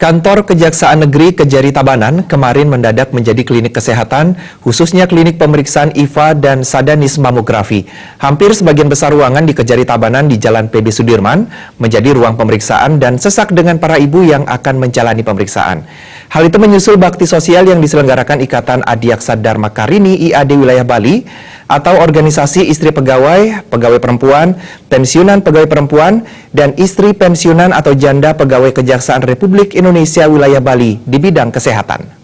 Kantor Kejaksaan Negeri Kejari Tabanan kemarin mendadak menjadi klinik kesehatan, khususnya klinik pemeriksaan IVA dan sadanis mamografi. Hampir sebagian besar ruangan di Kejari Tabanan di Jalan PB Sudirman menjadi ruang pemeriksaan dan sesak dengan para ibu yang akan menjalani pemeriksaan. Hal itu menyusul bakti sosial yang diselenggarakan Ikatan Adiaksa Dharma Karini IAD Wilayah Bali atau Organisasi Istri Pegawai, Pegawai Perempuan, Pensiunan Pegawai Perempuan, dan Istri Pensiunan atau Janda Pegawai Kejaksaan Republik Indonesia Wilayah Bali di bidang kesehatan.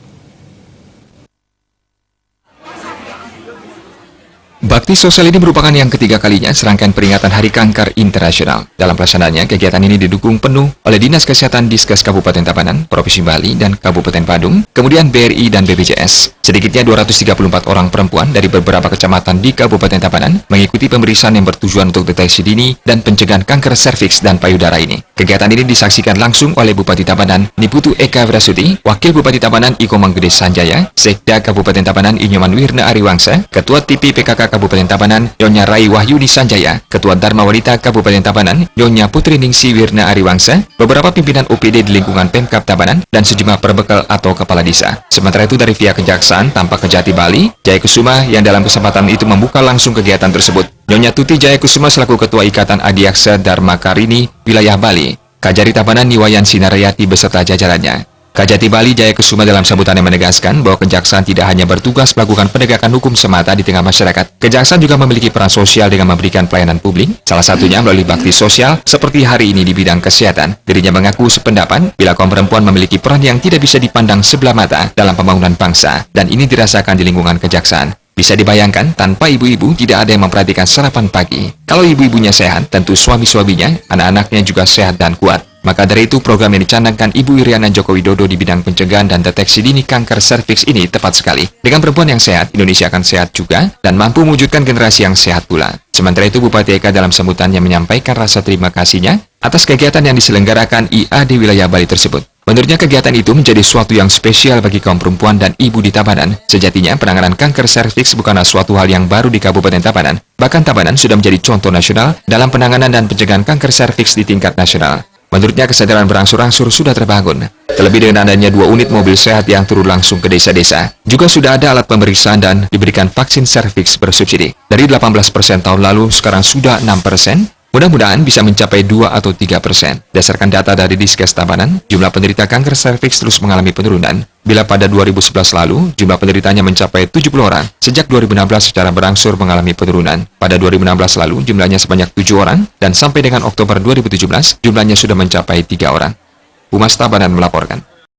Bakti sosial ini merupakan yang ketiga kalinya serangkaian peringatan Hari Kanker Internasional. Dalam pelaksanaannya, kegiatan ini didukung penuh oleh Dinas Kesehatan Diskes Kabupaten Tabanan, Provinsi Bali, dan Kabupaten Badung, kemudian BRI dan BPJS. Sedikitnya 234 orang perempuan dari beberapa kecamatan di Kabupaten Tabanan mengikuti pemeriksaan yang bertujuan untuk deteksi dini dan pencegahan kanker serviks dan payudara ini. Kegiatan ini disaksikan langsung oleh Bupati Tabanan, Niputu Eka Wirasuti, Wakil Bupati Tabanan Iko Manggede Sanjaya, Sekda Kabupaten Tabanan Inyoman Wirna Ariwangsa, Ketua TIPI PKK Kabupaten Tabanan, Nyonya Rai Wahyuni Sanjaya, Ketua Dharma Wanita Kabupaten Tabanan, Nyonya Putri Ningsi Wirna Ariwangsa, beberapa pimpinan OPD di lingkungan Pemkab Tabanan, dan sejumlah perbekal atau kepala desa. Sementara itu dari pihak Kejaksaan tampak Kejati Bali, Jaya Kusuma yang dalam kesempatan itu membuka langsung kegiatan tersebut. Nyonya Tuti Jaya Kusuma selaku Ketua Ikatan Adiaksa Dharma Karini Wilayah Bali, Kajari Tabanan Niwayan Sinarayati beserta jajarannya. Kajati Bali Jaya Kusuma dalam sambutannya menegaskan bahwa Kejaksaan tidak hanya bertugas melakukan penegakan hukum semata di tengah masyarakat. Kejaksaan juga memiliki peran sosial dengan memberikan pelayanan publik, salah satunya melalui bakti sosial seperti hari ini di bidang kesehatan. Dirinya mengaku sependapat bila kaum perempuan memiliki peran yang tidak bisa dipandang sebelah mata dalam pembangunan bangsa, dan ini dirasakan di lingkungan Kejaksaan. Bisa dibayangkan, tanpa ibu-ibu tidak ada yang memperhatikan sarapan pagi. Kalau ibu-ibunya sehat, tentu suami-suaminya, anak-anaknya juga sehat dan kuat. Maka dari itu, program yang dicanangkan Ibu Iriana Joko Widodo di bidang pencegahan dan deteksi dini kanker serviks ini tepat sekali. Dengan perempuan yang sehat, Indonesia akan sehat juga dan mampu mewujudkan generasi yang sehat pula. Sementara itu, Bupati Eka dalam sambutannya menyampaikan rasa terima kasihnya atas kegiatan yang diselenggarakan IAD Wilayah Bali tersebut. Menurutnya, kegiatan itu menjadi suatu yang spesial bagi kaum perempuan dan ibu di Tabanan. Sejatinya, penanganan kanker serviks bukanlah suatu hal yang baru di Kabupaten Tabanan. Bahkan Tabanan sudah menjadi contoh nasional dalam penanganan dan pencegahan kanker serviks di tingkat nasional. Menurutnya, kesadaran berangsur-angsur sudah terbangun. Terlebih dengan adanya 2 unit mobil sehat yang turun langsung ke desa-desa. Juga sudah ada alat pemeriksaan dan diberikan vaksin serviks bersubsidi. Dari 18% tahun lalu, sekarang sudah 6%. Mudah-mudahan bisa mencapai 2 atau 3%. Berdasarkan data dari Diskes Tabanan, jumlah penderita kanker serviks terus mengalami penurunan. Bila pada 2011 lalu, jumlah penderitanya mencapai 70 orang. Sejak 2016 secara berangsur mengalami penurunan. Pada 2016 lalu, jumlahnya sebanyak 7 orang, dan sampai dengan Oktober 2017, jumlahnya sudah mencapai 3 orang. Humas Tabanan melaporkan.